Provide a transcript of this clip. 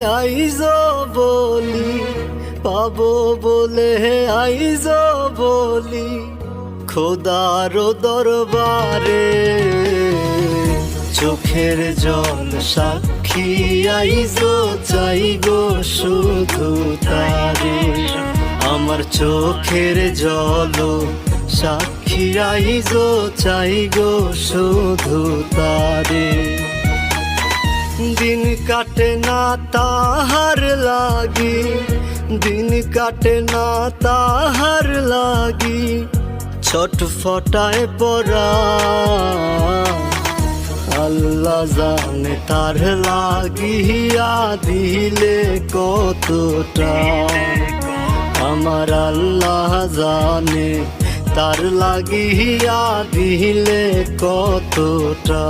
আইজো বলি পাবো বলে আইজো বলি খোদার দরবারে চোখের জল সাক্ষী আইজো চাই গো শুধু তারে আমার চোখের জল সাক্ষী আইজো চাই গো শুধু তারে দিন কাটে না তাহার লাগি দিন কাটে না তাহার লাগি ছটফটায় পড়া আল্লাহ জানে তার লাগিয়া দিলে কতটা আমার আল্লাহ জানে তার লাগিয়া দিলে কতটা।